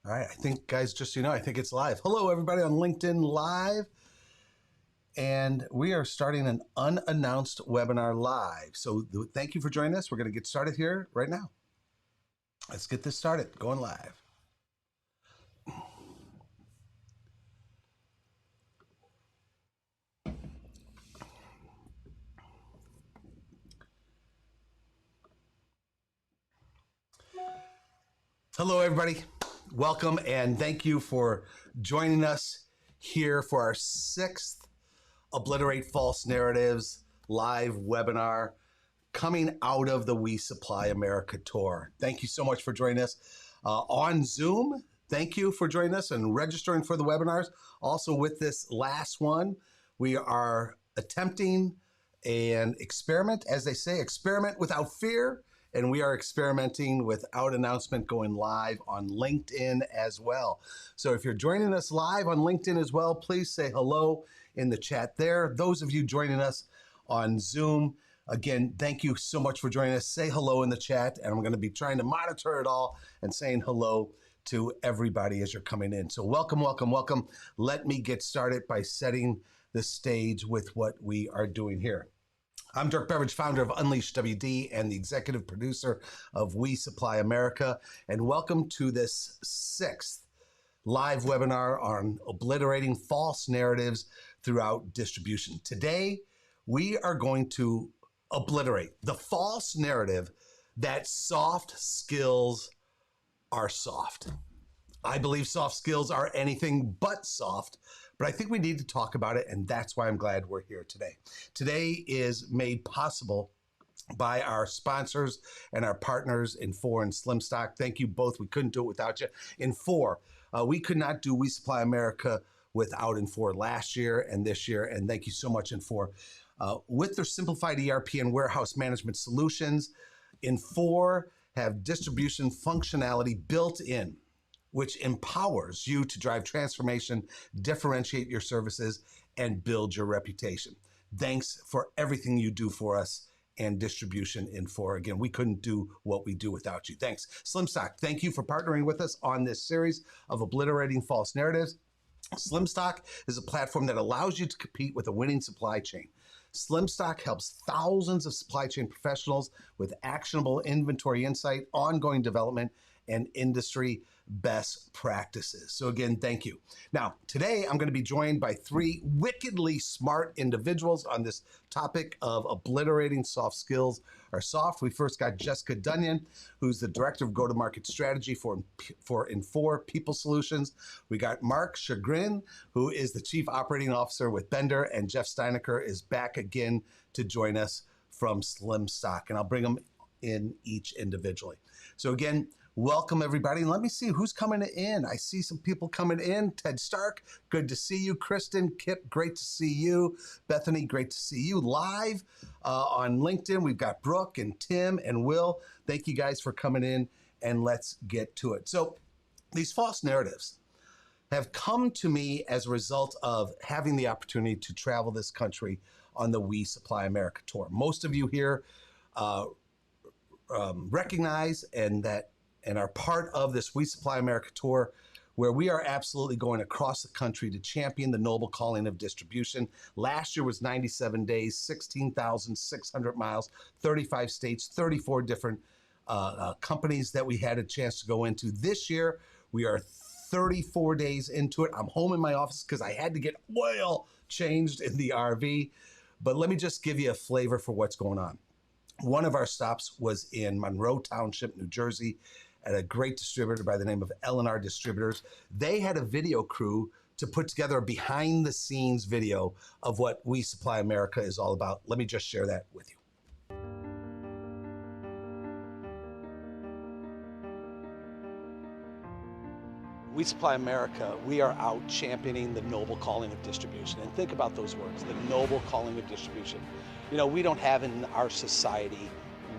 All right, I think, guys, just so you know, I think it's live. Hello, everybody on LinkedIn Live. And we are starting an unannounced webinar live. So thank you for joining us. We're going to get started here right now. Let's get this started, going live. Hello, everybody. Welcome, and thank you for joining us here for our 6th Obliterate False Narratives live webinar coming out of the We Supply America tour. Thank you so much for joining us on Zoom. Thank you for joining us and registering for the webinars. Also, with this last one, we are attempting an experiment, as they say, experiment without fear. And we are experimenting without announcement, going live on LinkedIn as well. So if you're joining us live on LinkedIn as well, please say hello in the chat there. Those of you joining us on Zoom, again, thank you so much for joining us. Say hello in the chat, and I'm going to be trying to monitor it all and saying hello to everybody as you're coming in. So welcome, welcome, welcome. Let me get started by setting the stage with what we are doing here. I'm Dirk Beveridge, founder of Unleash WD and the executive producer of We Supply America, and welcome to this 6th live webinar on obliterating false narratives throughout distribution. Today, we are going to obliterate the false narrative that soft skills are soft. I believe soft skills are anything but soft, but I think we need to talk about it, and that's why I'm glad we're here today. Today is made possible by our sponsors and our partners Infor and SlimStock. Thank you both. We couldn't do it without you. Infor, we could not do We Supply America without Infor last year and this year, and thank you so much, Infor. With their simplified ERP and warehouse management solutions, Infor have distribution functionality built in, which empowers you to drive transformation, differentiate your services, and build your reputation. Thanks for everything you do for us and distribution Infor. Again, we couldn't do what we do without you. Thanks. SlimStock, thank you for partnering with us on this series of obliterating false narratives. SlimStock is a platform that allows you to compete with a winning supply chain. SlimStock helps thousands of supply chain professionals with actionable inventory insight, ongoing development, and industry best practices. So again, thank you. Now, today I'm going to be joined by 3 wickedly smart individuals on this topic of obliterating soft skills are soft. We first got Jessica Dunyan, who's the Director of Go-to-Market Strategy for Infor People Solutions. We got Mark Chagrin, who is the Chief Operating Officer with Bender, and Jeff Steinecker is back again to join us from SlimStock, and I'll bring them in each individually. So again, welcome, everybody. And let me see who's coming in. I see some people coming in. Ted Stark, good to see you. Kristen, Kip, great to see you. Bethany, great to see you. Live on LinkedIn, we've got Brooke and Tim and Will. Thank you guys for coming in, and let's get to it. So these false narratives have come to me as a result of having the opportunity to travel this country on the We Supply America tour. Most of you here recognize and are part of this We Supply America tour, where we are absolutely going across the country to champion the noble calling of distribution. Last year was 97 days, 16,600 miles, 35 states, 34 different companies that we had a chance to go into. This year, we are 34 days into it. I'm home in my office because I had to get oil changed in the RV. But let me just give you a flavor for what's going on. One of our stops was in Monroe Township, New Jersey, at a great distributor by the name of L&R Distributors. They had a video crew to put together a behind-the-scenes video of what We Supply America is all about. Let me just share that with you. We Supply America, we are out championing the noble calling of distribution. And think about those words, the noble calling of distribution. You know, we don't have in our society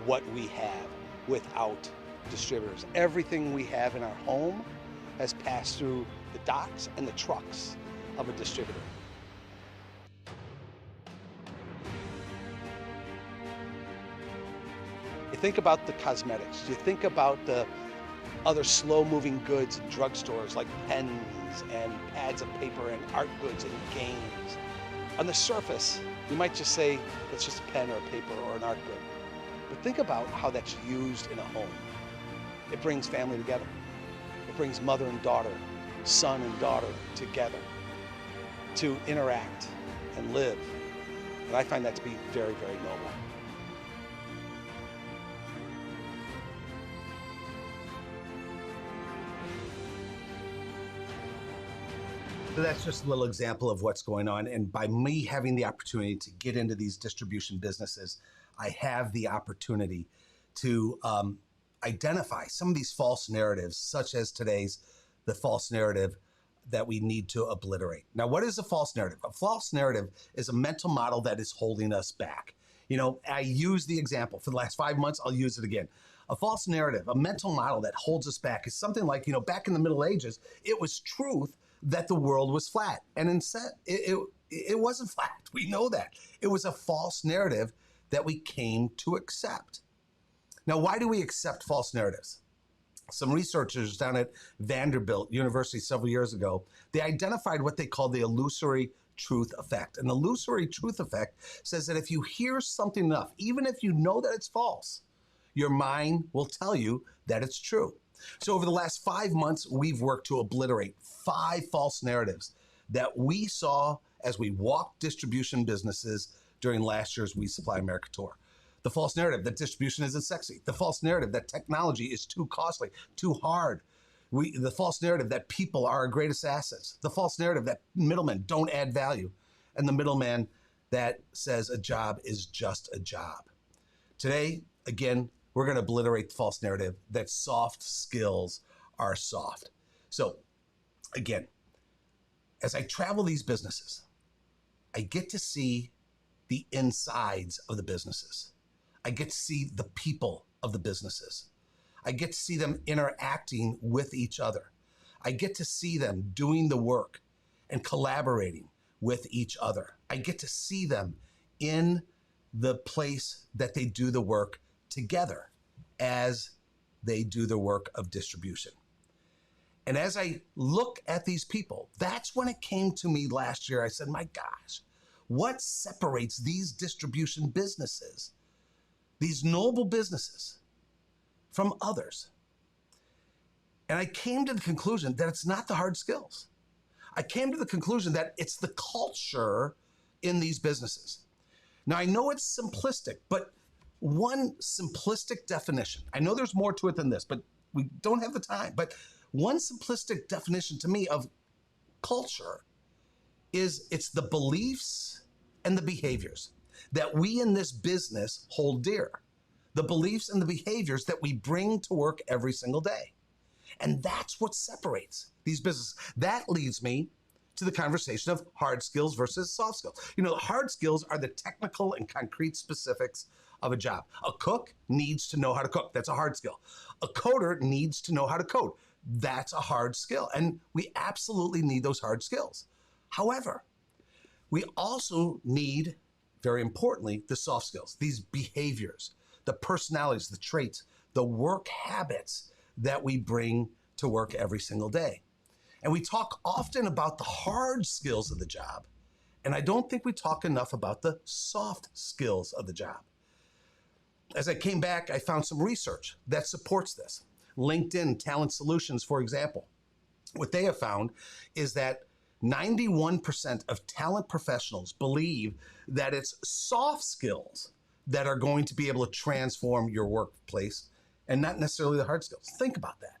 what we have without distributors. Everything we have in our home has passed through the docks and the trucks of a distributor. You think about the cosmetics, you think about the other slow-moving goods in drugstores like pens and pads of paper and art goods and games. On the surface, you might just say it's just a pen or a paper or an art good. But think about how that's used in a home. It brings family together. It brings mother and daughter, son and daughter together to interact and live. And I find that to be very, very noble. So that's just a little example of what's going on. And by me having the opportunity to get into these distribution businesses, I have the opportunity to identify some of these false narratives, such as the false narrative that we need to obliterate. Now, what is a false narrative? A false narrative is a mental model that is holding us back. You know, I use the example for the last 5 months. I'll use it again. A false narrative, a mental model that holds us back is something like, you know, back in the Middle Ages, it was truth that the world was flat. And instead, it wasn't flat. We know that. It was a false narrative that we came to accept. Now, why do we accept false narratives? Some researchers down at Vanderbilt University several years ago, they identified what they call the illusory truth effect. And the illusory truth effect says that if you hear something enough, even if you know that it's false, your mind will tell you that it's true. So over the last 5 months, we've worked to obliterate 5 false narratives that we saw as we walked distribution businesses during last year's We Supply America tour. The false narrative that distribution isn't sexy. The false narrative that technology is too costly, too hard. The false narrative that people are our greatest assets. The false narrative that middlemen don't add value. And the middleman that says a job is just a job. Today, again, we're going to obliterate the false narrative that soft skills are soft. So, again, as I travel these businesses, I get to see the insides of the businesses. I get to see the people of the businesses. I get to see them interacting with each other. I get to see them doing the work and collaborating with each other. I get to see them in the place that they do the work together as they do the work of distribution. And as I look at these people, that's when it came to me last year. I said, my gosh, what separates these distribution businesses, these noble businesses, from others? And I came to the conclusion that it's not the hard skills. I came to the conclusion that it's the culture in these businesses. Now, I know it's simplistic, but one simplistic definition, I know there's more to it than this, but we don't have the time, but one simplistic definition to me of culture is it's the beliefs and the behaviors that we in this business hold dear. The beliefs and the behaviors that we bring to work every single day. And that's what separates these businesses. That leads me to the conversation of hard skills versus soft skills. You know, hard skills are the technical and concrete specifics of a job. A cook needs to know how to cook. That's a hard skill. A coder needs to know how to code. That's a hard skill. And we absolutely need those hard skills. However, we also need, very importantly, the soft skills, these behaviors, the personalities, the traits, the work habits that we bring to work every single day. And we talk often about the hard skills of the job, and I don't think we talk enough about the soft skills of the job. As I came back, I found some research that supports this. LinkedIn Talent Solutions, for example, what they have found is that 91% of talent professionals believe that it's soft skills that are going to be able to transform your workplace and not necessarily the hard skills. Think about that.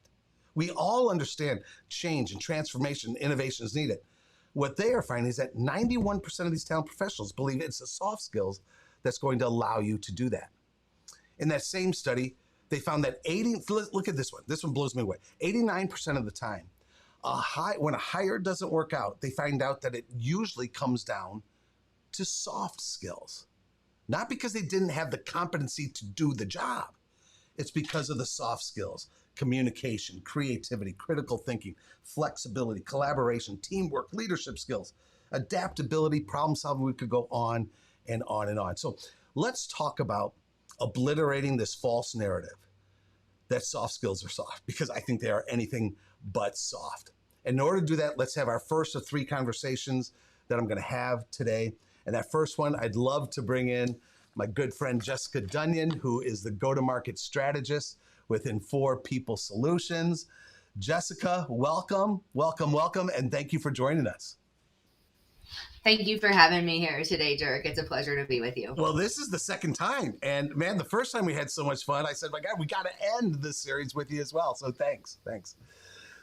We all understand change and transformation, innovation is needed. What they are finding is that 91% of these talent professionals believe it's the soft skills that's going to allow you to do that. In that same study, they found that look at this one. This one blows me away. 89% of the time, when a hire doesn't work out, they find out that it usually comes down to soft skills. Not because they didn't have the competency to do the job. It's because of the soft skills: communication, creativity, critical thinking, flexibility, collaboration, teamwork, leadership skills, adaptability, problem solving. We could go on and on and on. So let's talk about obliterating this false narrative that soft skills are soft, because I think they are anything but soft. And in order to do that, let's have our first of 3 conversations that I'm going to have today. And that first one, I'd love to bring in my good friend Jessica Dunyan, who is the go-to-market strategist with Infor People Solutions. Jessica, welcome, welcome, welcome, and thank you for joining us. Thank you for having me here today, Dirk. It's a pleasure to be with you. Well, this is the second time. And man, the first time we had so much fun, I said, my God, we got to end this series with you as well. So thanks.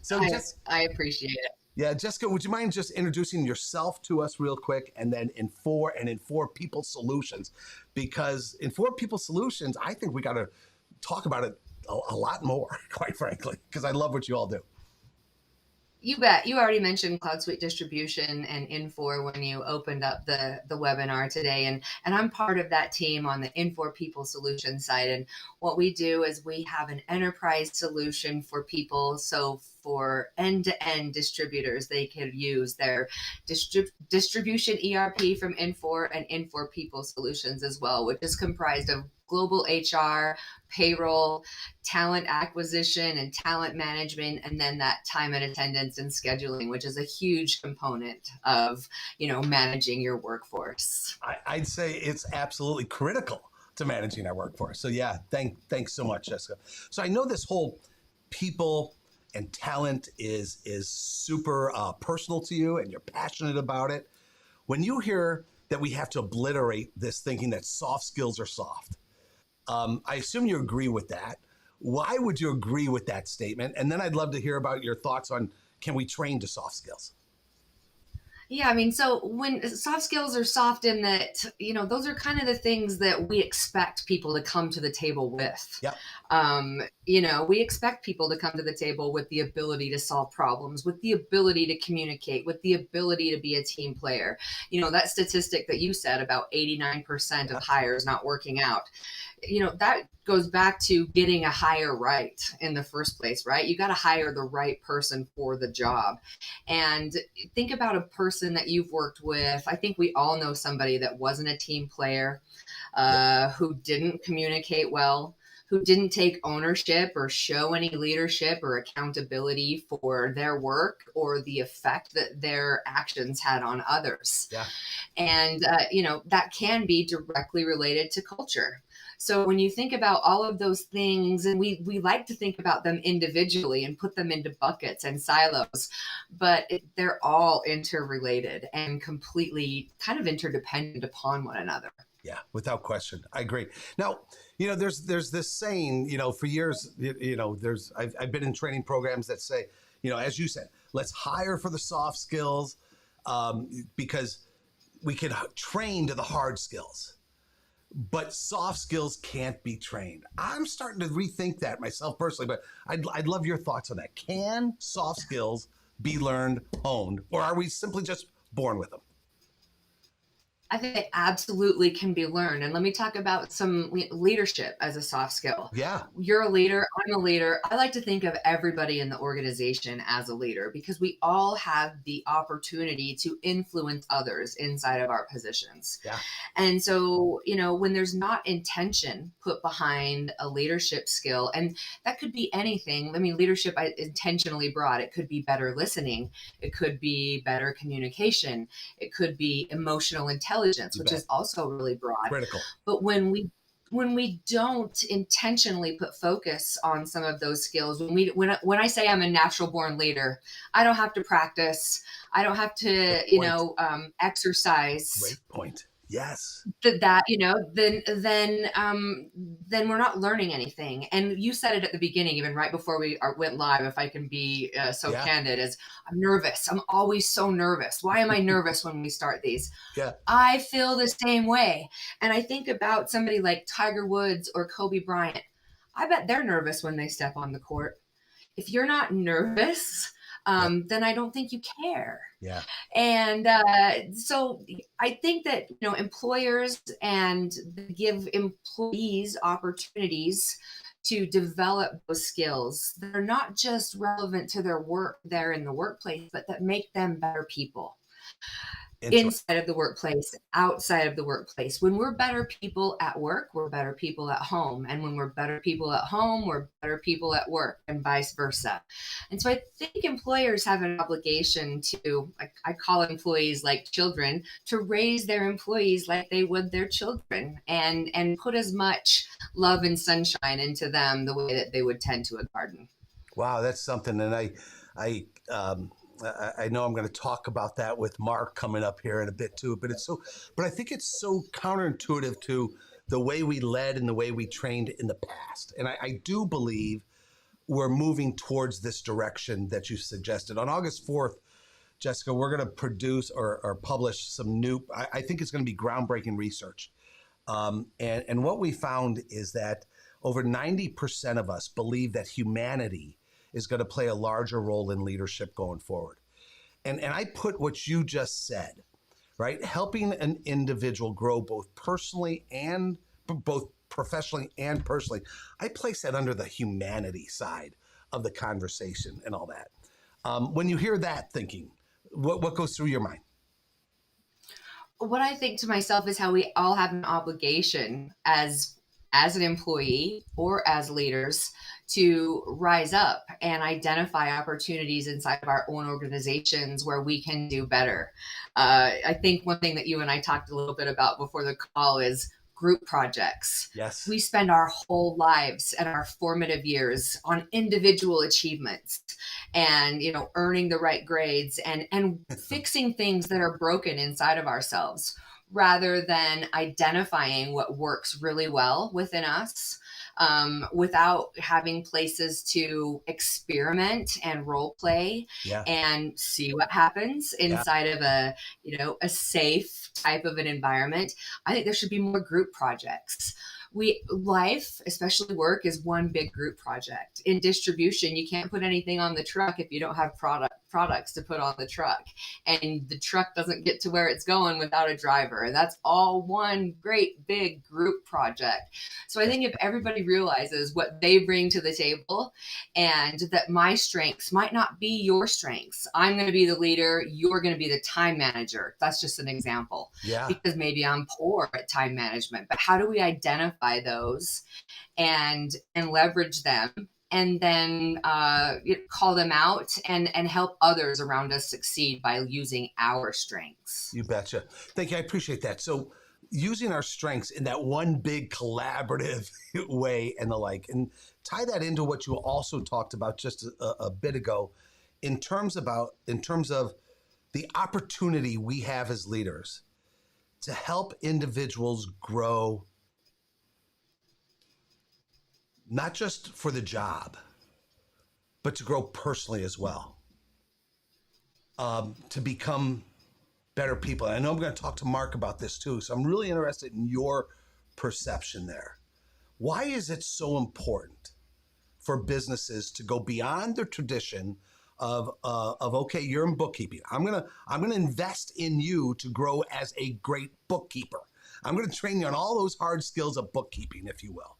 So I appreciate it. Yeah, Jessica, would you mind just introducing yourself to us real quick, and then Infor People Solutions? Because Infor People Solutions, I think we got to talk about it a lot more, quite frankly, because I love what you all do. You bet. You already mentioned Cloud Suite Distribution and Infor when you opened up the webinar today. And I'm part of that team on the Infor People Solution side. And what we do is we have an enterprise solution for people. So for end-to-end distributors, they could use their distribution ERP from Infor and Infor People Solutions as well, which is comprised of global HR, payroll, talent acquisition, and talent management, and then that time and attendance and scheduling, which is a huge component of, managing your workforce. I'd say it's absolutely critical to managing our workforce. So yeah, thanks so much, Jessica. So I know this whole people and talent is super personal to you, and you're passionate about it. When you hear that we have to obliterate this thinking that soft skills are soft, I assume you agree with that. Why would you agree with that statement? And then I'd love to hear about your thoughts on, can we train to soft skills? Yeah, so when soft skills are soft in that, those are kind of the things that we expect people to come to the table with. Yep. We expect people to come to the table with the ability to solve problems, with the ability to communicate, with the ability to be a team player. That statistic that you said about 89% of hires not working out, that goes back to getting a hire right in the first place, right? You got to hire the right person for the job. And think about a person that you've worked with. I think we all know somebody that wasn't a team player, who didn't communicate well, who didn't take ownership or show any leadership or accountability for their work or the effect that their actions had on others. Yeah. And, that can be directly related to culture. So when you think about all of those things, and we like to think about them individually and put them into buckets and silos, but they're all interrelated and completely kind of interdependent upon one another. Yeah, without question. I agree. Now, there's this saying, for years, I've been in training programs that say, as you said, let's hire for the soft skills, because we can train to the hard skills. But soft skills can't be trained. I'm starting to rethink that myself personally, but I'd love your thoughts on that. Can soft skills be learned, honed, or are we simply just born with them? I think they absolutely can be learned. And let me talk about some leadership as a soft skill. Yeah. You're a leader. I'm a leader. I like to think of everybody in the organization as a leader because we all have the opportunity to influence others inside of our positions. Yeah. And so, when there's not intention put behind a leadership skill, and that could be anything. Leadership I intentionally broad. It could be better listening. It could be better communication. It could be emotional intelligence, which is also really broad. Critical. But when we don't intentionally put focus on some of those skills, when I say I'm a natural born leader, I don't have to practice. I don't have to, exercise. Great point. Yes. That, then we're not learning anything. And you said it at the beginning, even right before we went live, if I can be candid, is I'm nervous. I'm always so nervous. Why am I nervous when we start these? Yeah. I feel the same way. And I think about somebody like Tiger Woods or Kobe Bryant. I bet they're nervous when they step on the court. If you're not nervous, then I don't think you care. Yeah. And so I think that, employers and give employees opportunities to develop those skills that are not just relevant to their work there in the workplace, but that make them better people. Interesting. inside of the workplace, outside of the workplace. When we're better people at work, we're better people at home. And when we're better people at home, we're better people at work, and vice versa. And so I think employers have an obligation to, I call employees like children, to raise their employees like they would their children, and put as much love and sunshine into them the way that they would tend to a garden. Wow, that's something. And I know I'm going to talk about that with Mark coming up here in a bit too. But I think it's so counterintuitive to the way we led and the way we trained in the past. And I do believe we're moving towards this direction that you suggested. On August 4th, Jessica, we're going to produce or publish some new, I think it's going to be groundbreaking research. And what we found is that over 90% of us believe that humanity is going to play a larger role in leadership going forward. And I put what you just said, right? Helping an individual grow both professionally and personally. I place that under the humanity side of the conversation and all that. When you hear that thinking, what goes through your mind? What I think to myself is how we all have an obligation as an employee or as leaders to rise up and identify opportunities inside of our own organizations where we can do better. I think one thing that you and I talked a little bit about before the call is group projects. Yes. We spend our whole lives and our formative years on individual achievements and, earning the right grades and fixing things that are broken inside of ourselves, rather than identifying what works really well within us, without having places to experiment and role play Yeah. and see what happens inside of a safe type of an environment. I think there should be more group projects. Life, especially work, is one big group project. In distribution, you can't put anything on the truck if you don't have products to put on the truck, and the truck doesn't get to where it's going without a driver, and that's all one great big group project. So I think if everybody realizes what they bring to the table, and that my strengths might not be your strengths, I'm going to be the leader, you're going to be the time manager. That's just an example. Yeah. Because maybe I'm poor at time management, but how do we identify those and leverage them, and then call them out and help others around us succeed by using our strengths? You betcha. Thank you. I appreciate that. So using our strengths in that one big collaborative way and the like, and tie that into what you also talked about just a bit ago in terms of the opportunity we have as leaders to help individuals grow, not just for the job, but to grow personally as well, to become better people. And I know I'm going to talk to Mark about this too, so I'm really interested in your perception there. Why is it so important for businesses to go beyond their tradition of okay, you're in bookkeeping. I'm gonna invest in you to grow as a great bookkeeper. I'm gonna train you on all those hard skills of bookkeeping, if you will.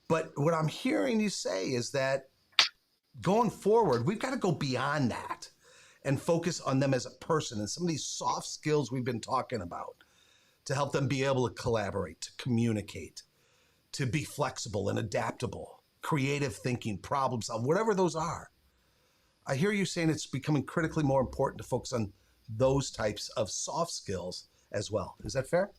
But what I'm hearing you say is that going forward, we've got to go beyond that and focus on them as a person and some of these soft skills we've been talking about to help them be able to collaborate, to communicate, to be flexible and adaptable, creative thinking, problem solve, whatever those are. I hear you saying it's becoming critically more important to focus on those types of soft skills as well. Is that fair?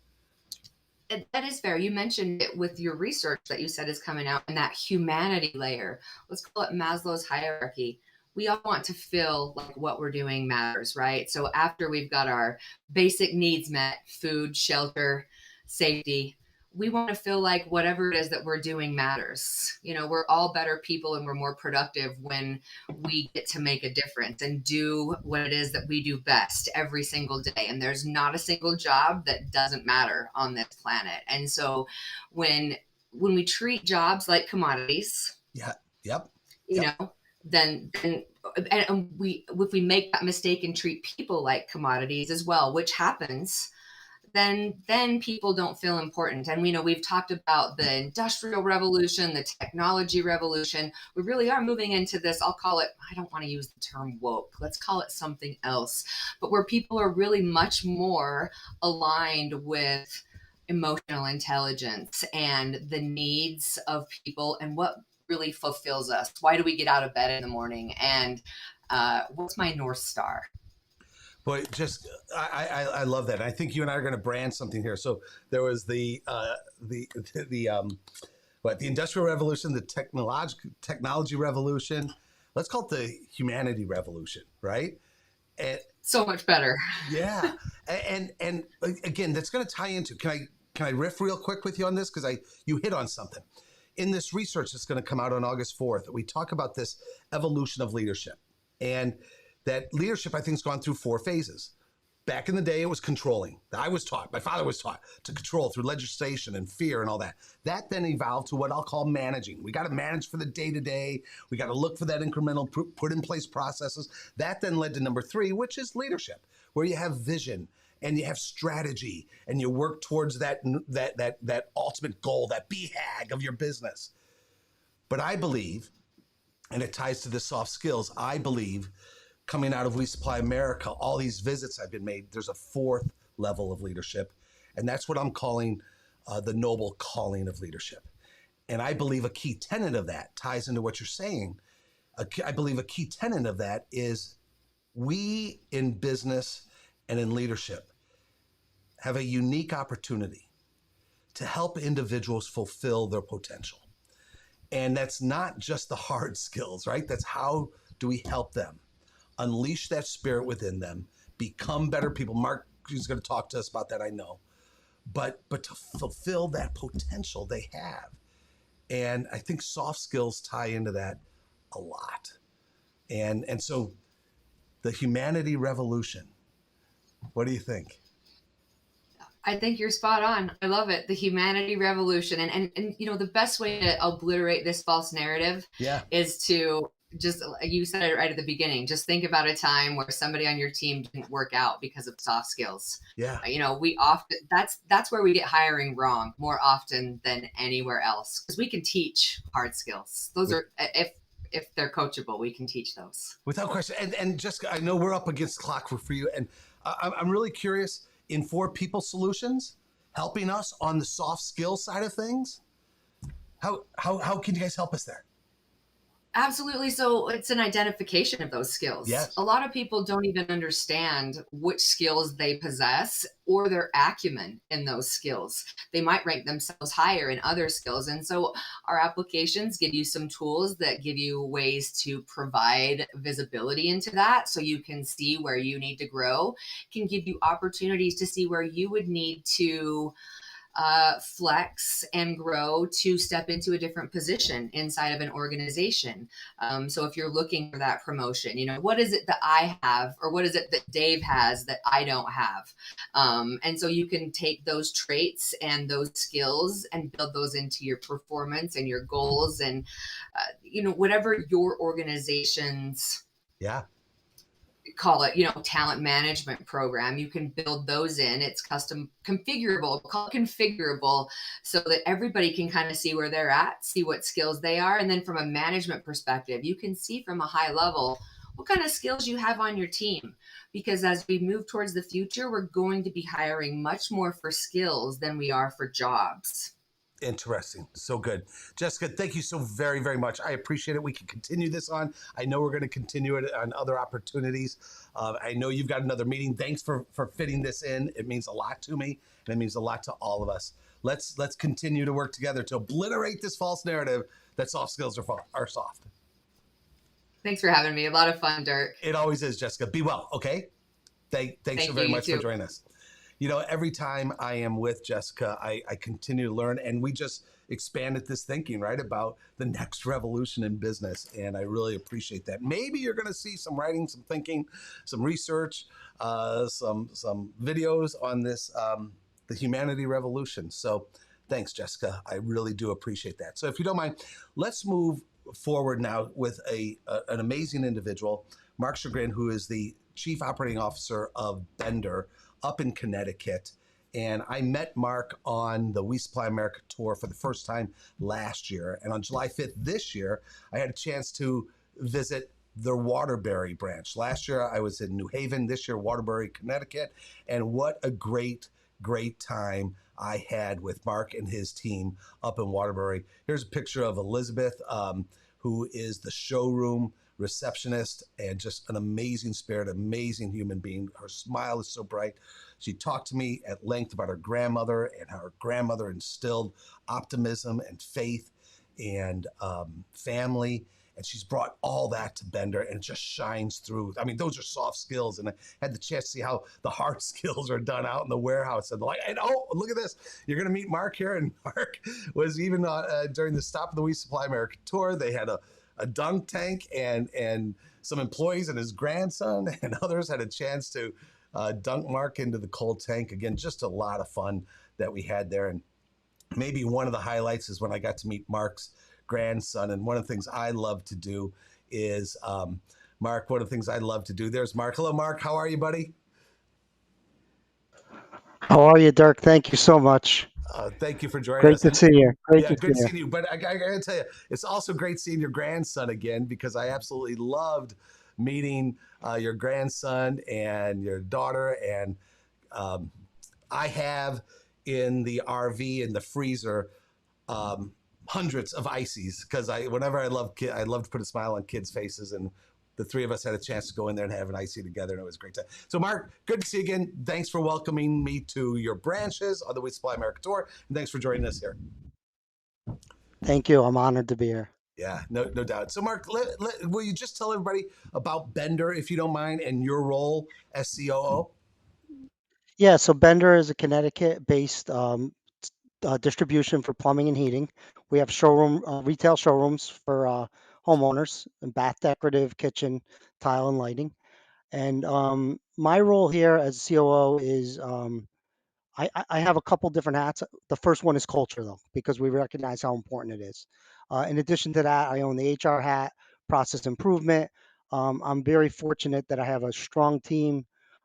That is fair. You mentioned it with your research that you said is coming out, and that humanity layer. Let's call it Maslow's hierarchy. We all want to feel like what we're doing matters, right? So after we've got our basic needs met, food, shelter, safety, we want to feel like whatever it is that we're doing matters. We're all better people and we're more productive when we get to make a difference and do what it is that we do best every single day. And there's not a single job that doesn't matter on this planet. And so when we treat jobs like commodities, Yeah. Yep. then if we make that mistake and treat people like commodities as well, which happens, then people don't feel important. And we know we've talked about the industrial revolution, the technology revolution. We really are moving into this, I'll call it, I don't want to use the term woke, let's call it something else, but where people are really much more aligned with emotional intelligence and the needs of people and what really fulfills us. Why do we get out of bed in the morning? And what's my North Star? Boy, I love that. I think you and I are going to brand something here. So there was the Industrial Revolution, the technology revolution. Let's call it the humanity revolution, right? And so much better. Yeah, and again, that's going to tie into. Can I riff real quick with you on this, because you hit on something in this research that's going to come out on August 4th. We talk about this evolution of leadership, and that leadership, I think, has gone through 4 phases. Back in the day, it was controlling. I was taught, my father was taught to control through legislation and fear and all that. That then evolved to what I'll call managing. We got to manage for the day-to-day. We got to look for that incremental, put in place processes. That then led to number 3, which is leadership, where you have vision and you have strategy and you work towards that ultimate goal, that BHAG of your business. But I believe, and it ties to the soft skills, I believe, coming out of We Supply America, all these visits I've been made, there's a 4th level of leadership. And that's what I'm calling the noble calling of leadership. And I believe a key tenet of that ties into what you're saying. I believe a key tenet of that is we in business and in leadership have a unique opportunity to help individuals fulfill their potential. And that's not just the hard skills, right? That's how do we help them unleash that spirit within them, become better people. Mark is going to talk to us about that, I know. But to fulfill that potential they have. And I think soft skills tie into that a lot. And so the humanity revolution, what do you think? I think you're spot on. I love it. The humanity revolution. And the best way to obliterate this false narrative is to just, you said it right at the beginning, just think about a time where somebody on your team didn't work out because of soft skills. Yeah. We often, that's where we get hiring wrong more often than anywhere else, because we can teach hard skills. Those are, if they're coachable, we can teach those. Without question. And Jessica, I know we're up against clock for you. And I'm really curious, in 4 People Solutions, helping us on the soft skill side of things, how can you guys help us there? Absolutely. So it's an identification of those skills. Yes. A lot of people don't even understand which skills they possess or their acumen in those skills. They might rank themselves higher in other skills. And so our applications give you some tools that give you ways to provide visibility into that, so you can see where you need to grow, can give you opportunities to see where you would need to flex and grow to step into a different position inside of an organization. So if you're looking for that promotion, what is it that I have, or what is it that Dave has that I don't have? And so you can take those traits and those skills and build those into your performance and your goals and, whatever your organization's call it, talent management program, you can build those in. It's custom configurable, call it configurable, so that everybody can kind of see where they're at, see what skills they are. And then from a management perspective, you can see from a high level what kind of skills you have on your team. Because as we move towards the future, we're going to be hiring much more for skills than we are for jobs. Interesting. So good. Jessica, thank you so very, very much. I appreciate it. We can continue this on. I know we're going to continue it on other opportunities. I know you've got another meeting. Thanks for fitting this in. It means a lot to me, and it means a lot to all of us. Let's continue to work together to obliterate this false narrative that soft skills are soft. Thanks for having me. A lot of fun, Dirk. It always is, Jessica. Be well, okay? Thanks so very much for joining us. Every time I am with Jessica, I continue to learn, and we just expanded this thinking, right, about the next revolution in business, and I really appreciate that. Maybe you're going to see some writing, some thinking, some research, some videos on this, the humanity revolution. So thanks, Jessica. I really do appreciate that. So if you don't mind, let's move forward now with an amazing individual, Mark Chagrin, who is the Chief Operating Officer of Bender up in Connecticut. And I met Mark on the We Supply America tour for the first time last year. And on July 5th this year, I had a chance to visit their Waterbury branch. Last year, I was in New Haven. This year, Waterbury, Connecticut. And what a great time I had with Mark and his team up in Waterbury. Here's a picture of Elizabeth, who is the showroom receptionist and just an amazing spirit, amazing human being. Her smile is so bright. She talked to me at length about her grandmother, and how her grandmother instilled optimism and faith and family. And she's brought all that to Bender, and it just shines through. I mean, those are soft skills, and I had the chance to see how the hard skills are done out in the warehouse. And like, and oh, look at this! You're going to meet Mark here, and Mark was even during the stop of the We Supply America tour. They had a dunk tank, and some employees and his grandson and others had a chance to dunk Mark into the cold tank. Again, just a lot of fun that we had there. And maybe one of the highlights is when I got to meet Mark's grandson. And one of the things I love to do is, Mark, one of the things I love to do. There's Mark. Hello, Mark. How are you, buddy? How are you, Dirk? Thank you so much. Thank you for joining Great us. to And see you. Great yeah, to see good you. seeing you. But I gotta tell you, it's also great seeing your grandson again, because I absolutely loved meeting your grandson and your daughter. And um, I have in the RV in the freezer um, hundreds of ices, because whenever I love to put a smile on kids' faces. And the three of us had a chance to go in there and have an icy together, and it was a great time. So, Mark, good to see you again. Thanks for welcoming me to your branches on the We Supply America tour, and thanks for joining us here. Thank you. I'm honored to be here. Yeah, no doubt. So, Mark, will you just tell everybody about Bender, if you don't mind, and your role as COO? Yeah, so Bender is a Connecticut-based distribution for plumbing and heating. We have retail showrooms for homeowners and bath decorative, kitchen, tile, and lighting. And my role here as COO is I have a couple different hats. The first one is culture, though, because we recognize how important it is. In addition to that, I own the HR hat, process improvement. I'm very fortunate that I have a strong team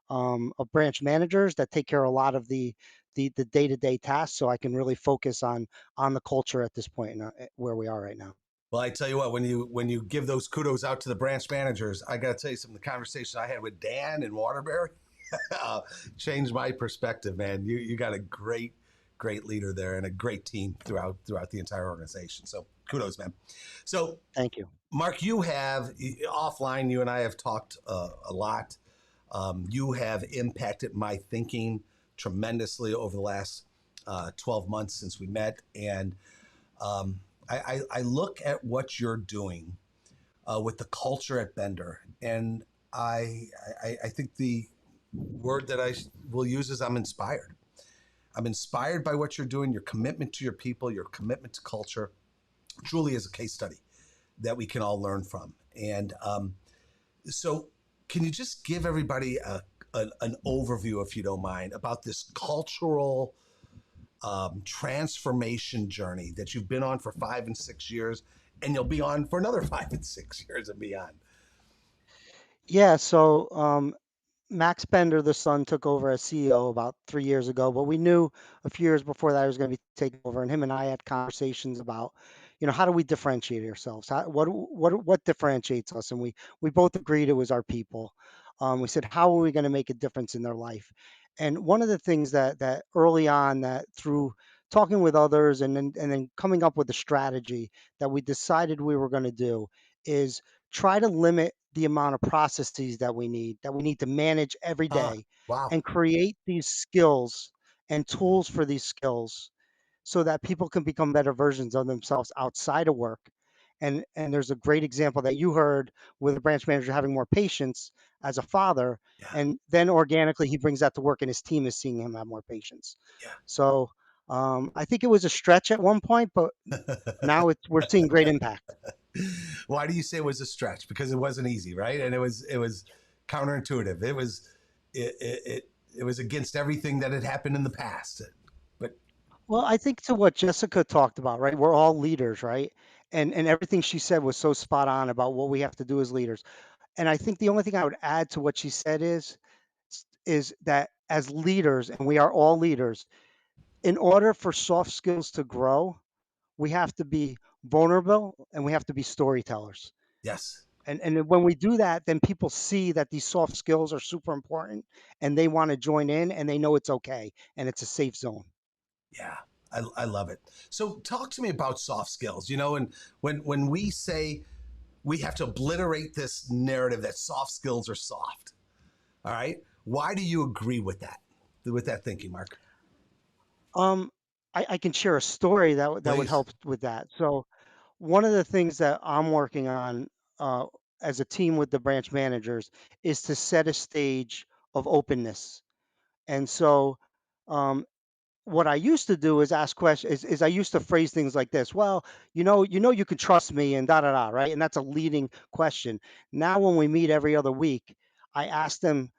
of branch managers that take care of a lot of the day-to-day tasks, so I can really focus on the culture at this point where we are right now. Well, I tell you what, when you give those kudos out to the branch managers, I got to tell you, some of the conversation I had with Dan in Waterbury changed my perspective, man. You got a great leader there, and a great team throughout the entire organization. So kudos, man. So, Thank you. Mark, you have offline. You and I have talked a lot. You have impacted my thinking tremendously over the last 12 months since we met, and I look at what you're doing with the culture at Bender, and I think the word that I will use is I'm inspired. I'm inspired by what you're doing, your commitment to your people, your commitment to culture. Truly is a case study that we can all learn from. And so, can you just give everybody an overview, if you don't mind, about this cultural transformation journey that you've been on for 5 and 6 years, and you'll be on for another 5 and 6 years and beyond? Yeah, so Max Bender, the son, took over as CEO about 3 years ago, but we knew a few years before that he was going to be taking over. And him and I had conversations about, how do we differentiate ourselves? What differentiates us? And we both agreed it was our people. We said, how are we going to make a difference in their life? And one of the things that early on, that through talking with others and then coming up with a strategy that we decided we were going to do is try to limit the amount of processes that we need to manage every Ah, day, wow. and create these skills and tools for these skills so that people can become better versions of themselves outside of work. And there's a great example that you heard with a branch manager having more patience as a father, Yeah, and then organically he brings that to work and his team is seeing him have more patience. So I think it was a stretch at one point, but yeah. now we're seeing great impact. Why do you say it was a stretch? Because it wasn't easy, right? And it was counterintuitive. It was against everything that had happened in the past. But Well, I think to what Jessica talked about, right? We're all leaders, right? And everything she said was so spot on about what we have to do as leaders. And I think the only thing I would add to what she said is is that as leaders, and we are all leaders, in order for soft skills to grow, we have to be vulnerable and we have to be storytellers. Yes. And then when we do that, then people see that these soft skills are super important and they want to join in and they know it's okay and it's a safe zone. Yeah, I love it. So talk to me about soft skills, you know, and when we say we have to obliterate this narrative that soft skills are soft, all right, why do you agree with that thinking, Mark? Um, I can share a story that would Please. help with that. So one of the things that I'm working on uh, as a team with the branch managers is to set a stage of openness. And so um, what I used to do is ask questions. Is I used to phrase things like this. Well, you can trust me, and da da da, right? And that's a leading question. Now, when we meet every other week, I ask them,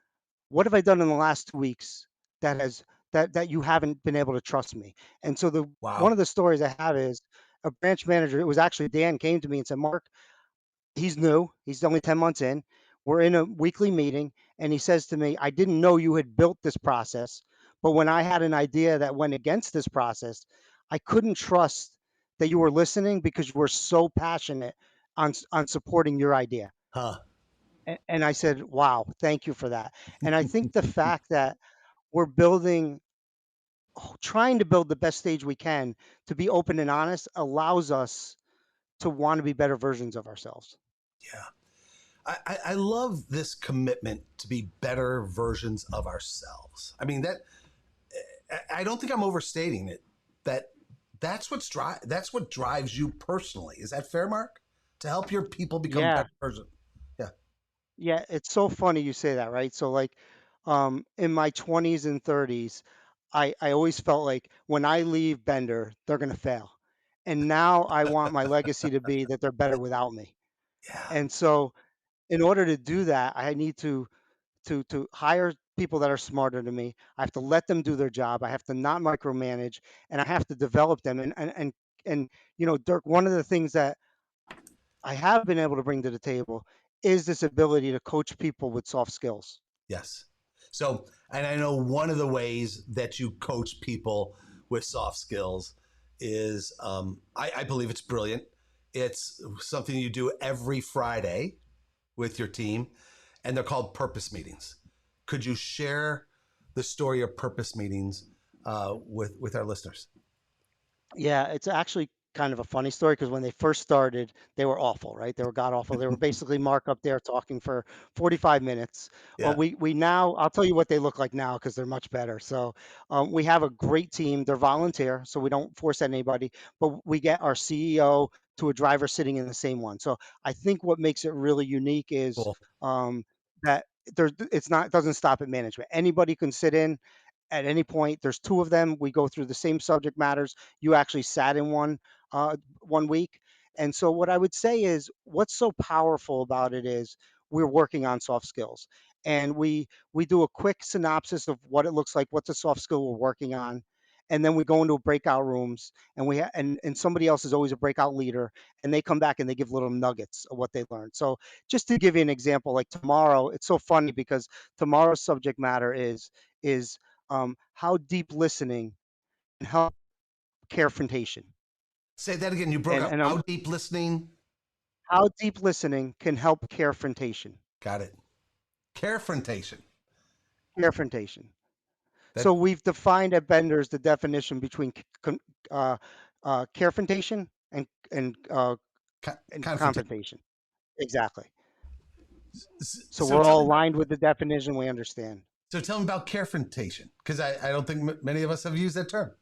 "What have I done in the last 2 weeks that has that you haven't been able to trust me?" And so the one Wow. of the stories I have is a branch manager. It was actually Dan came to me and said, "Mark, he's new. He's only 10 months in. We're in a weekly meeting, and he says to me, I didn't know you had built this process, but when I had an idea that went against this process, I couldn't trust that you were listening because you were so passionate on supporting your idea." Huh. And I said, wow, thank you for that. And I think the fact that we're building, trying to build the best stage we can to be open and honest allows us to want to be better versions of ourselves. Yeah. I love this commitment to be better versions of ourselves. I mean that I don't think I'm overstating it. That that's what drives you personally. Is that fair, Mark? To help your people become Yeah. better versions. Yeah. Yeah, it's so funny you say that, right? So like in my 20s and 30s, I always felt like when I leave Bender, they're going to fail. And now I want my legacy to be that they're better without me. Yeah. And so in order to do that, I need to hire people that are smarter than me. I have to let them do their job. I have to not micromanage and I have to develop them and Dirk, one of the things that I have been able to bring to the table is this ability to coach people with soft skills. Yes. So, and I know one of the ways that you coach people with soft skills is, I believe it's brilliant. It's something you do every Friday with your team, and they're called purpose meetings. Could you share the story of purpose meetings with our listeners? Yeah, it's actually kind of a funny story because when they first started, they were awful, right? They were god awful. They were basically Mark up there talking for 45 minutes. Yeah. We now, I'll tell you what they look like now because they're much better. So we have a great team. They're volunteer, so we don't force anybody, but we get our CEO to a driver sitting in the same one. So I think what makes it really unique is Cool. um, that it doesn't stop at management. Anybody can sit in at any point. There's two of them. We go through the same subject matters. You actually sat in one week. And so what I would say is what's so powerful about it is we're working on soft skills. And we do a quick synopsis of what it looks like, what's a soft skill we're working on. And then we go into breakout rooms and and somebody else is always a breakout leader and they come back and they give little nuggets of what they learned. So just to give you an example, like tomorrow, it's so funny because tomorrow's subject matter is how deep listening can help carefrontation. Say that again. You broke And up. and How deep listening? how deep listening can help carefrontation. Got it. Carefrontation. Carefrontation. That So we've defined at Benders the definition between uh, carefrontation and confrontation. confrontation. Exactly. So So we're tell all me about aligned with the definition. We understand. so tell me about carefrontation because I don't think many of us have used that term.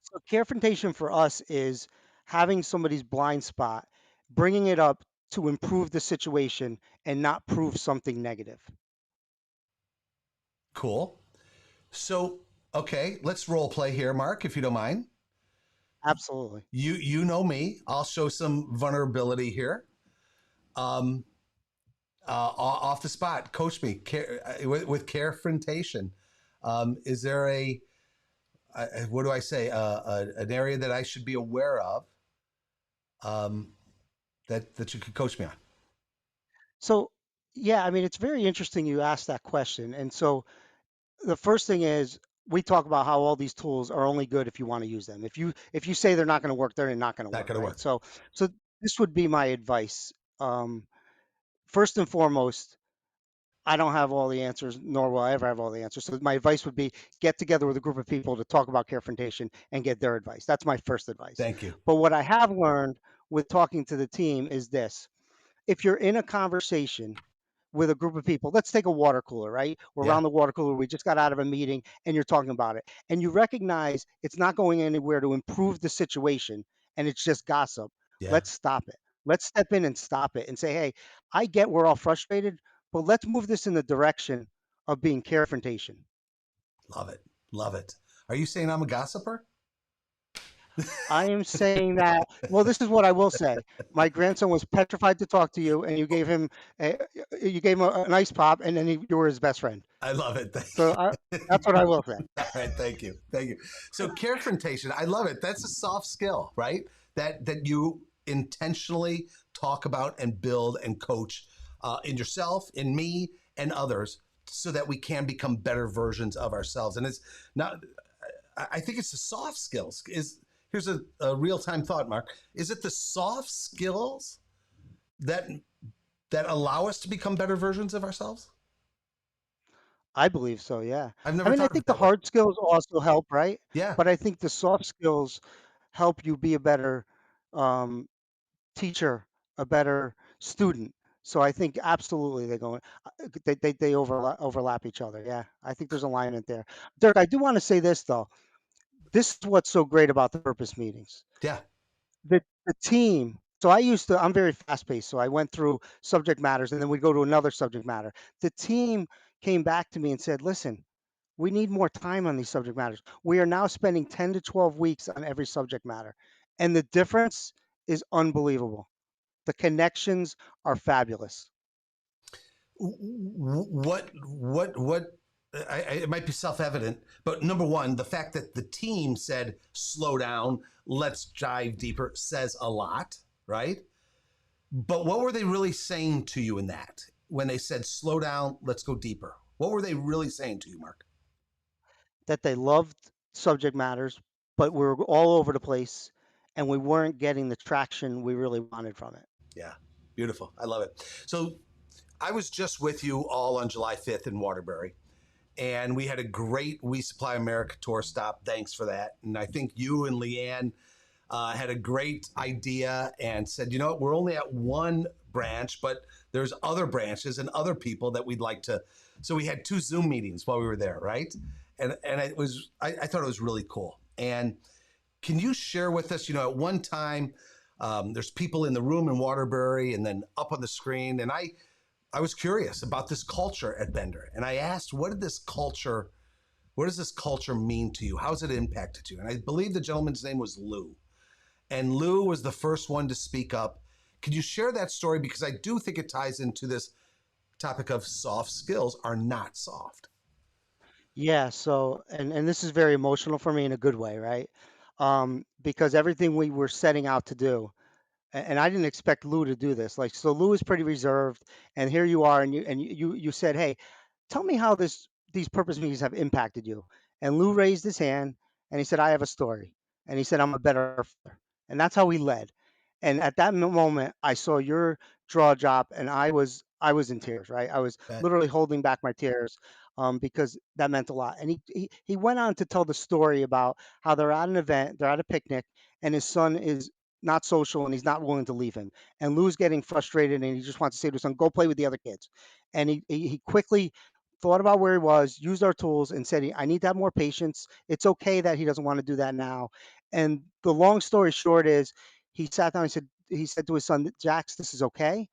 So carefrontation for us is having somebody's blind spot, bringing it up to improve the situation and not prove something negative. Cool. So okay, let's role play here, Mark, if you don't mind. Absolutely. You know me. I'll show some vulnerability here. Um, off the spot, coach me with carefrontation. Is there what do I say? An area that I should be aware of um, that you could coach me on? So, yeah, I mean, it's very interesting you asked that question. And so, the first thing is we talk about how all these tools are only good if you want to use them. If you say they're not going to work, they're not going to Not work, going to right? work. So this would be my advice. Um, First and foremost, I don't have all the answers, nor will I ever have all the answers. So my advice would be get together with a group of people to talk about carefrontation and get their advice. That's my first advice. Thank you. But what I have learned with talking to the team is this: if you're in a conversation with a group of people, let's take a water cooler, right? We're Yeah. around the water cooler, we just got out of a meeting and you're talking about it. And you recognize it's not going anywhere to improve the situation and it's just gossip. Yeah. Let's stop it. Let's step in and stop it and say, hey, I get we're all frustrated, but let's move this in the direction of being carefrontation. Love it. Love it. Are you saying I'm a gossiper? I am saying that. Well, this is what I will say. My grandson was petrified to talk to you, and a, you gave him an ice pop, and then you were his best friend. I love it. So that's what I will say. All right, thank you, thank you. So carefrontation, I love it. That's a soft skill, right? That you intentionally talk about and build and coach in yourself, in me, and others, so that we can become better versions of ourselves. And it's not. I think it's the soft skills. Here's a real time thought, Mark. Is it the soft skills that allow us to become better versions of ourselves? I believe so, yeah. I've I never mean, I thought of it think the that way. hard skills also help, right? Yeah. But I think the soft skills help you be a better um, teacher, a better student. So I think absolutely they overlap each other. Yeah, I think there's alignment there. Dirk, I do want to say this though. This is what's so great about the purpose meetings. Yeah. The team. So I'm very fast paced. So I went through subject matters and then we go to another subject matter. The team came back to me and said, listen, we need more time on these subject matters. We are now spending 10 to 12 weeks on every subject matter. And the difference is unbelievable. The connections are fabulous. What it might be self-evident, but number one, the fact that the team said slow down, let's dive deeper, says a lot, right? But what were they really saying to you in that when they said slow down, let's go deeper? What were they really saying to you, Mark? That they loved subject matters, but we were all over the place and we weren't getting the traction we really wanted from it. Yeah, beautiful. I love it. So I was just with you all on July 5th in Waterbury, and we had a great We Supply America tour stop. Thanks for that. And I think you and Leanne had a great idea and said, you know what, we're only at one branch, but there's other branches and other people that we'd like to. So we had two Zoom meetings while we were there, right? And I thought it was really cool. And can you share with us, at one time, there's people in the room in Waterbury and then up on the screen, and I was curious about this culture at Bender, and I asked, what does this culture mean to you? How's it impacted you? And I believe the gentleman's name was Lou. And Lou was the first one to speak up. Could you share that story? Because I do think it ties into this topic of soft skills are not soft. Yeah, so and this is very emotional for me in a good way, right? Because everything we were setting out to do, and I didn't expect Lou to do this. Like, so Lou is pretty reserved, and here you are, and you said, "Hey, tell me how these purpose meetings have impacted you." And Lou raised his hand and he said, "I have a story." And he said, "I'm a better father." And that's how he led. And at that moment, I saw your jaw drop, and I was in tears. Right, I was That, literally holding back my tears because that meant a lot. And he went on to tell the story about how they're at an event, they're at a picnic, and his son is not social and he's not willing to leave him. And Lou's getting frustrated and he just wants to say to his son, "Go play with the other kids." And he quickly thought about where he was, used our tools, and said, I need to have more patience. It's okay that he doesn't want to do that now. And the long story short is he sat down and he said to his son, Jax, this is okay.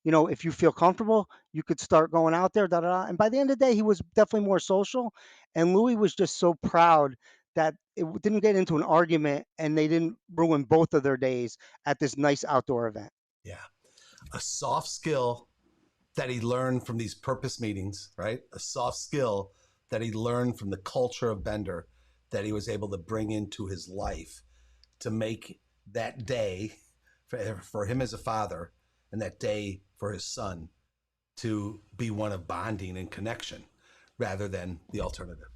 If you feel comfortable, you could start going out there, da da da. And by the end of the day, he was definitely more social. And Louis was just so proud that it didn't get into an argument and they didn't ruin both of their days at this nice outdoor event. yeah, a soft skill that he learned from these purpose meetings, right? A soft skill that he learned from the culture of Bender that he was able to bring into his life to make that day for him as a father and that day for his son to be one of bonding and connection, rather than the alternative.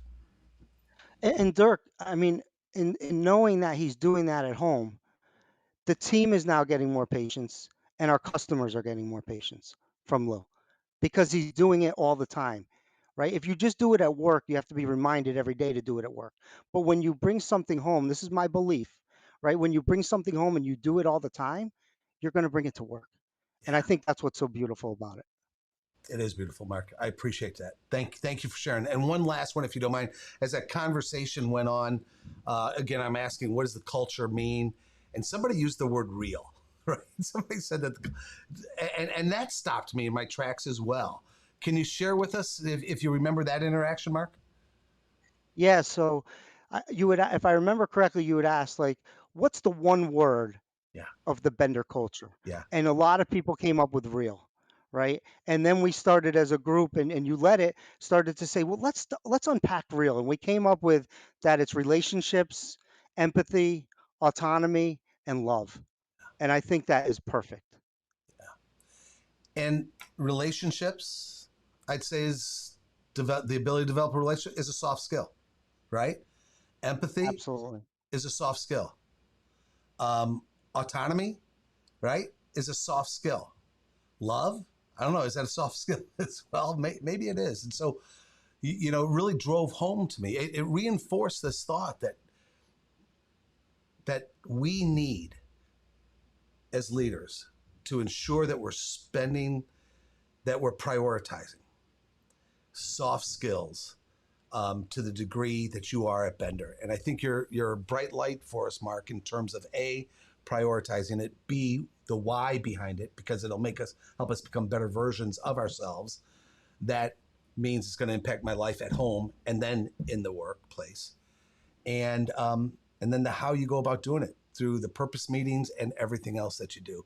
And Dirk, I mean, in knowing that he's doing that at home, the team is now getting more patience, and our customers are getting more patience from Lou because he's doing it all the time, right? If you just do it at work, you have to be reminded every day to do it at work. But when you bring something home, this is my belief, right? When you bring something home and you do it all the time, you're going to bring it to work. And I Yeah, think that's what's so beautiful about it. it is beautiful, Mark. I appreciate that. Thank you for sharing. And one last one, if you don't mind, as that conversation went on, again, I'm asking, what does the culture mean? And somebody used the word real, right? Somebody said that, and that stopped me in my tracks as well. Can you share with us if you remember that interaction, Mark? Yeah. So you would, if I remember correctly, you would ask, like, what's the one word Yeah, of the Bender culture? yeah, And a lot of people came up with real, right? And then we started as a group, and you let it started to say, well, let's unpack real. And we came up with that it's relationships, empathy, autonomy, and love. And I think that is perfect. and relationships, I'd say, is the ability to develop a relationship is a soft skill, right? Empathy Absolutely. is a soft skill. Um, Autonomy, right, is a soft skill. Love, I don't know, is that a soft skill as well? Maybe it is. And so, it really drove home to me. It reinforced this thought that we need as leaders to ensure that that we're prioritizing soft skills to the degree that you are at Bender. And I think you're a bright light for us, Mark, in terms of A, prioritizing it, B, the why behind it, because it'll help us become better versions of ourselves. That means it's going to impact my life at home and then in the workplace. And then the how you go about doing it through the purpose meetings and everything else that you do.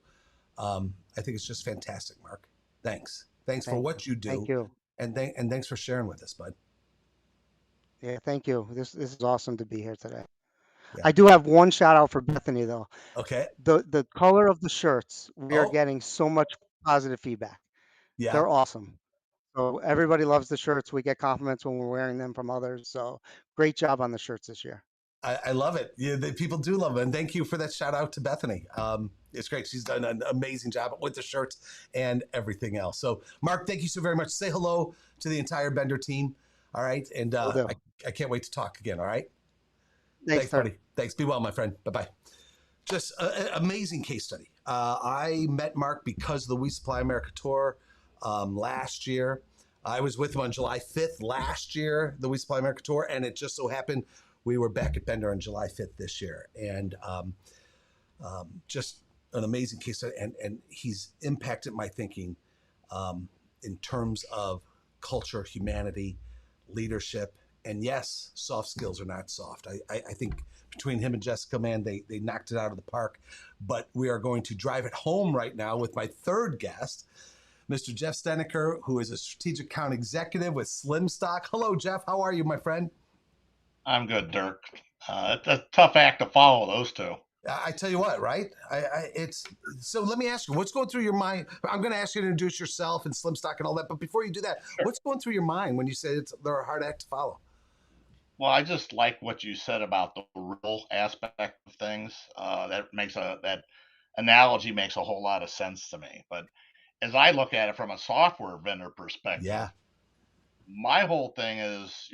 I think it's just fantastic, Mark. Thanks for Thank you. what you Thank do, you. and thanks for sharing with us, bud. Yeah, thank you. This is awesome to be here today. Yeah. I do have one shout out for Bethany though. Okay. The color of the shirts, we are Oh, getting so much positive feedback. yeah. They're awesome. So everybody loves the shirts. We get compliments when we're wearing them from others. So great job on the shirts this year. I love it. Yeah, people do love it. And thank you for that shout out to Bethany. It's great. She's done an amazing job with the shirts and everything else. So, Mark, thank you so very much. Say hello to the entire Bender team. All right. And Will do. I can't wait to talk again. All right. Thanks, Thanks, sir. buddy. Thanks. Be well, my friend. Bye bye. Just an amazing case study. I met Mark because of the We Supply America tour last year. I was with him on July 5th last year, the We Supply America tour, and it just so happened we were back at Bender on July 5th this year. And just an amazing case study. And he's impacted my thinking in terms of culture, humanity, leadership, and yes, soft skills are not soft. I think between him and Jessica, man, they knocked it out of the park. But we are going to drive it home right now with my third guest, Mr. Jeff Steneker, who is a strategic account executive with Slim Stock. Hello, Jeff. How are you, my friend? I'm good, Dirk. It's a tough act to follow, those two. I tell you what, right? It's so. Let me ask you, what's going through your mind? I'm going to ask you to introduce yourself and Slim Stock and all that. But before you do that, Sure. what's going through your mind when you say they're a hard act to follow? Well, I just like what you said about the real aspect of things. That analogy makes a whole lot of sense to me. But as I look at it from a software vendor Yeah, perspective, my whole thing is,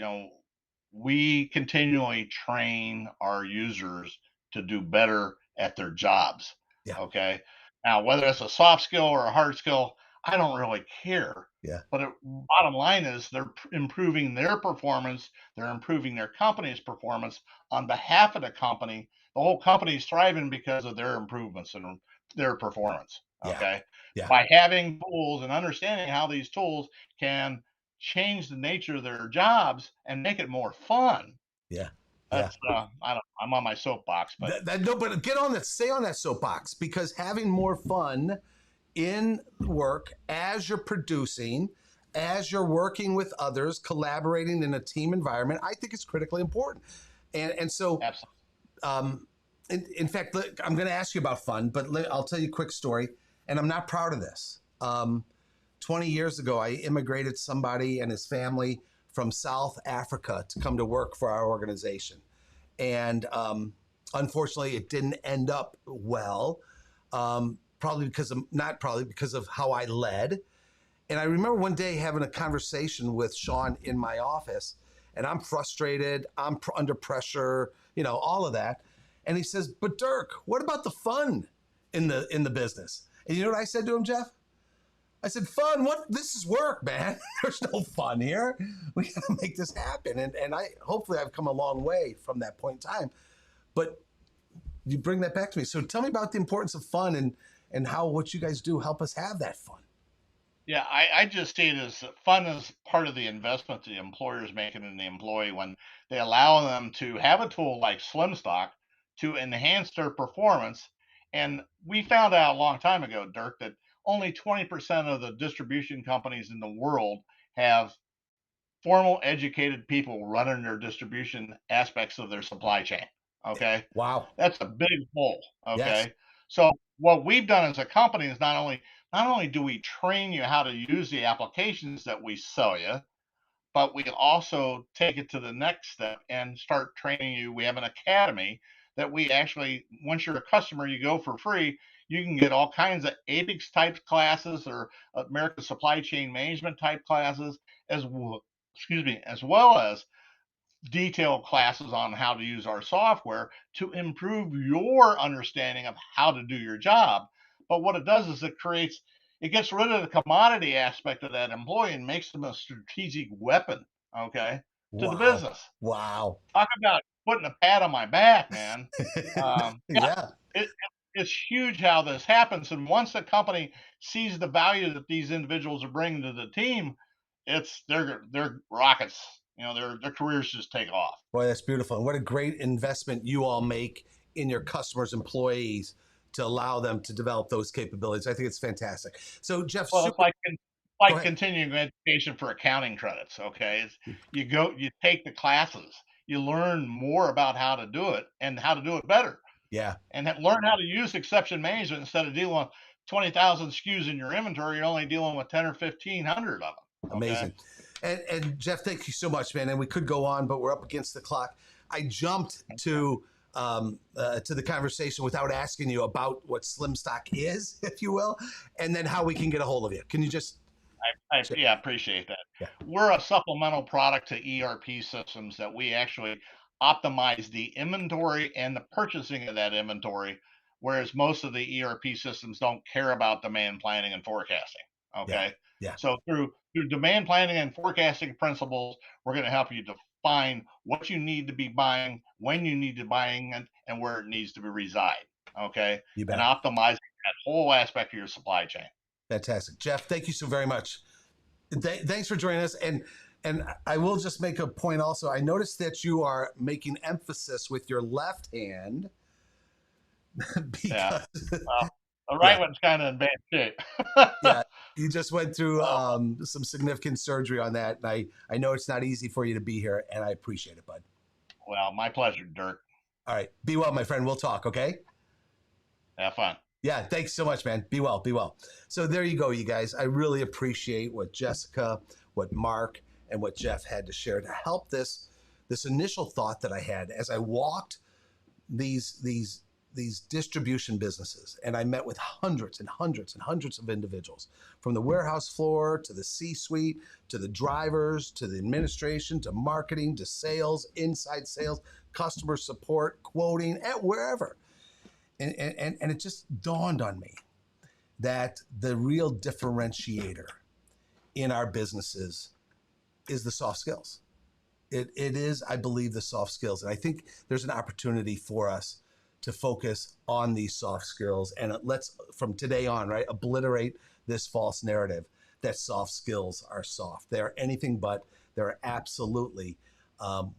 we continually train our users to do better at their jobs. yeah, Okay. Now, whether it's a soft skill or a hard skill, I don't really care. yeah, But bottom line is they're improving their performance. They're improving their company's performance on behalf of the company. The whole company's thriving because of their improvements and their performance. yeah, Okay. yeah, By having tools and understanding how these tools can change the nature of their jobs and make it more fun. yeah, yeah. That's I don't. I'm on my soapbox, but No, but get on that. Stay on that soapbox because having more fun in work as you're producing, as you're working with others, collaborating in a team environment, I think is critically important. And so absolutely. Um, in fact, I'm going to ask you about fun, but I'll tell you a quick story, and I'm not proud of this. 20 years ago, I immigrated somebody and his family from South Africa to come to work for our organization. And unfortunately, it didn't end up well, not probably because of how I led. And I remember one day having a conversation with Sean in my office, and I'm frustrated, I'm under pressure, all of that. And he says, "But Dirk, what about the fun in the business?" And you know what I said to him, Jeff? I said, "Fun? What? This is work, man. There's no fun here. We got to make this happen." And hopefully I've come a long way from that point in time. But you bring that back to me. So tell me about the importance of fun and how what you guys do help us have that fun. Yeah, I just see it as fun as part of the investment the employer is making in the employee when they allow them to have a tool like SlimStock to enhance their performance. And we found out a long time ago, Dirk, that only 20% of the distribution companies in the world have formal, educated people running their distribution aspects of their supply chain. Okay. Wow. That's a big hole. Yes. Okay. So what we've done as a company is not only do we train you how to use the applications that we sell you, but we also take it to the next step and start training you. We have an academy that we actually, once you're a customer, you go for free. You can get all kinds of APICS type classes or American Supply Chain Management type classes, as well as detailed classes on how to use our software to improve your understanding of how to do your job. But what it does is it gets rid of the commodity aspect of that employee and makes them a strategic weapon, okay, to the Wow. business. Wow. Talk about putting a pat on my back, man. Yeah, Yeah. it, it's huge how this happens. And once the company sees the value that these individuals are bringing to the team, they're rockets. Their careers just take off. Boy, that's beautiful. And what a great investment you all make in your customers' employees to allow them to develop those capabilities. I think it's fantastic. So, Jeff, Well, it's go like ahead. continuing education for accounting credits. Okay, you take the classes, you learn more about how to do it and how to do it better, Yeah, and learn how to use exception management instead of dealing with 20,000 SKUs in your inventory. You're only dealing with 10 or 1,500 of them. Okay. amazing. And Jeff, thank you so much, man. And we could go on, but we're up against the clock. I jumped to the conversation without asking you about what SlimStock is, if you will, and then how we can get a hold of you. Can you just Yeah, appreciate that. Yeah. We're a supplemental product to ERP systems that we actually optimize the inventory and the purchasing of that inventory, whereas most of the ERP systems don't care about demand planning and forecasting. Yeah, Okay. yeah, So through demand planning and forecasting principles, we're going to help you define what you need to be buying, when you need to buying it, and where it needs to be reside. Okay. you And bet. optimizing that whole aspect of your supply chain. Fantastic. Jeff, thank you so very much. Thanks for joining us. And I will just make a point also. I noticed that you are making emphasis with your left hand Yeah. because Well, the right yeah, one's kind of in bad shape. yeah, you just went through Oh, some significant surgery on that. And I know it's not easy for you to be here, and I appreciate it, bud. well, my pleasure, Dirk. All right. Be well, my friend. We'll talk, okay? Have fun. Yeah, thanks so much, man. Be well, be well. So there you go, you guys. I really appreciate what Jessica, what Mark, and what Jeff had to share to help this initial thought that I had as I walked these distribution businesses, and I met with hundreds and hundreds and hundreds of individuals, from the warehouse floor to the C-suite to the drivers to the administration to marketing to sales, inside sales, customer support, quoting, and wherever. And it just dawned on me that the real differentiator in our businesses is the soft skills. It is, I believe, the soft skills. And I think there's an opportunity for us to focus on these soft skills. And let's, from today on, right, obliterate this false narrative that soft skills are soft. They are anything but. They're absolutely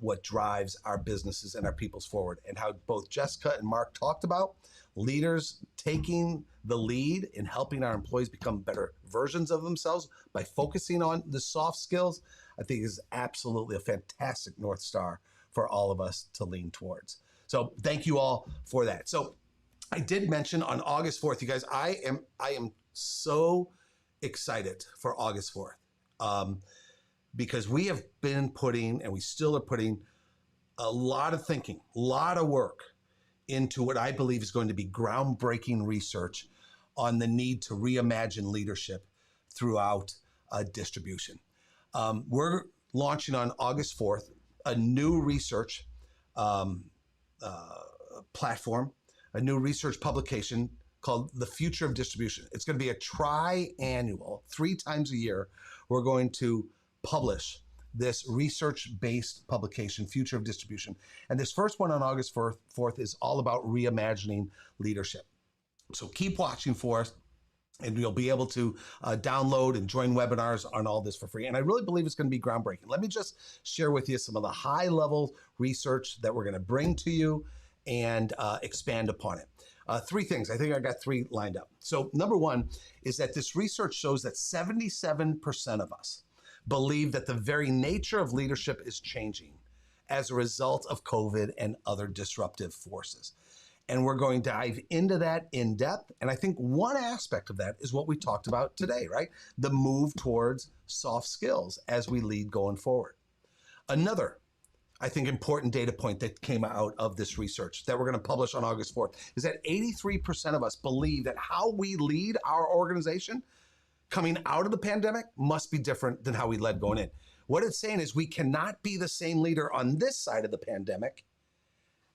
what drives our businesses and our peoples forward. And how both Jessica and Mark talked about leaders taking the lead in helping our employees become better versions of themselves by focusing on the soft skills, I think is absolutely a fantastic North Star for all of us to lean towards. So thank you all for that. So I did mention on August 4th, you guys, I am so excited for August 4th. because we have been putting, and we still are putting, a lot of thinking, a lot of work into what I believe is going to be groundbreaking research on the need to reimagine leadership throughout distribution. We're launching on August 4th a new research platform, a new research publication called The Future of Distribution. It's going to be a tri-annual, 3 times a year. We're going to publish this research-based publication, Future of Distribution. And this first one on August 4th is all about reimagining leadership. So keep watching for us, and you'll be able to download and join webinars on all this for free. And I really believe it's going to be groundbreaking. Let me just share with you some of the high-level research that we're going to bring to you and expand upon it. 3 things. I think I got 3 lined up. So number 1 is that this research shows that 77% of us believe that the very nature of leadership is changing as a result of COVID and other disruptive forces. And we're going to dive into that in depth. And I think one aspect of that is what we talked about today, right? The move towards soft skills as we lead going forward. Another, I think, important data point that came out of this research that we're going to publish on August 4th is that 83% of us believe that how we lead our organization coming out of the pandemic must be different than how we led going in. What it's saying is we cannot be the same leader on this side of the pandemic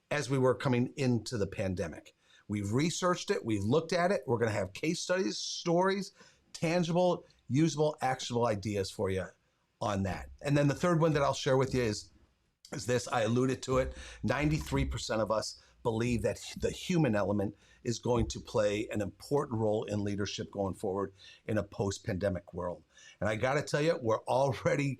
as we were coming into the pandemic. We've researched it. We've looked at it. We're going to have case studies, stories, tangible, usable, actionable ideas for you on that. And then the third one that I'll share with you is this. I alluded to it. 93% of us believe that the human element is going to play an important role in leadership going forward in a post-pandemic world. And I got to tell you, we're already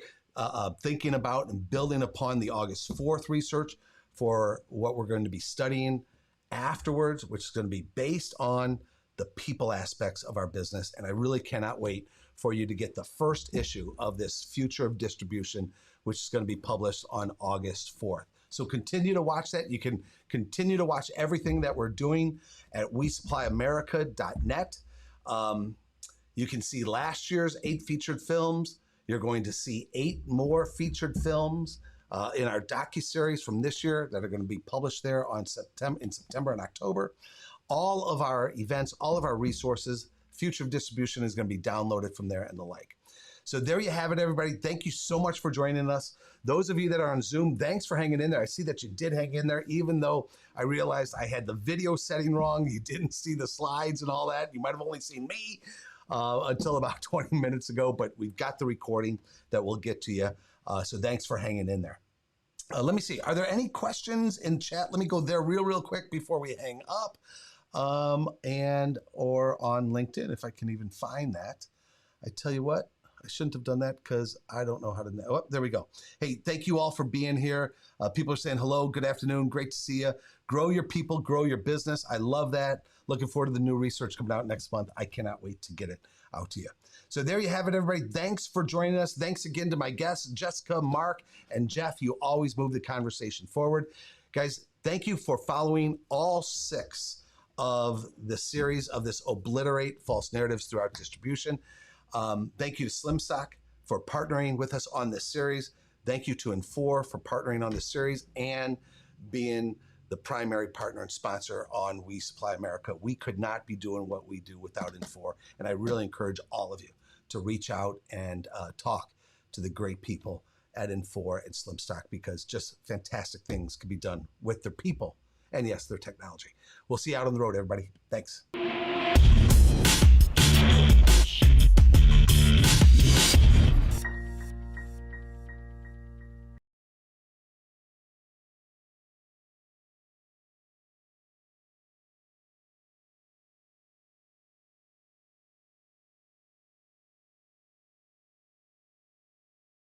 thinking about and building upon the August 4th research for what we're going to be studying afterwards, which is going to be based on the people aspects of our business. And I really cannot wait for you to get the first issue of this Future of Distribution, which is going to be published on August 4th. So continue to watch that. You can continue to watch everything that we're doing at WeSupplyAmerica.net. You can see last year's 8 featured films. You're going to see 8 more featured films in our docuseries from this year that are going to be published there in September and October. All of our events, all of our resources, Future of Distribution is going to be downloaded from there and the like. So there you have it, everybody. Thank you so much for joining us. Those of you that are on Zoom, thanks for hanging in there. I see that you did hang in there, even though I realized I had the video setting wrong. You didn't see the slides and all that. You might have only seen me until about 20 minutes ago, but we've got the recording that we'll get to you. So thanks for hanging in there. Let me see. Are there any questions in chat? Let me go there real quick before we hang up, and or on LinkedIn, if I can even find that. I tell you what, I shouldn't have done that because I don't know how to. Oh, there we go. Hey, thank you all for being here. People are saying hello, good afternoon, great to see you. Grow your people, grow your business. I love that. Looking forward to the new research coming out next month. I cannot wait to get it out to you. So there you have it, everybody. Thanks for joining us. Thanks again to my guests, Jessica, Mark, and Jeff. You always move the conversation forward. Guys, thank you for following all 6 of the series of this Obliterate False Narratives Throughout Distribution. Thank you to SlimStock for partnering with us on this series. Thank you to Infor for partnering on this series and being the primary partner and sponsor on We Supply America. We could not be doing what we do without Infor. And I really encourage all of you to reach out and talk to the great people at Infor and SlimStock, because just fantastic things can be done with their people and, yes, their technology. We'll see you out on the road, everybody. Thanks.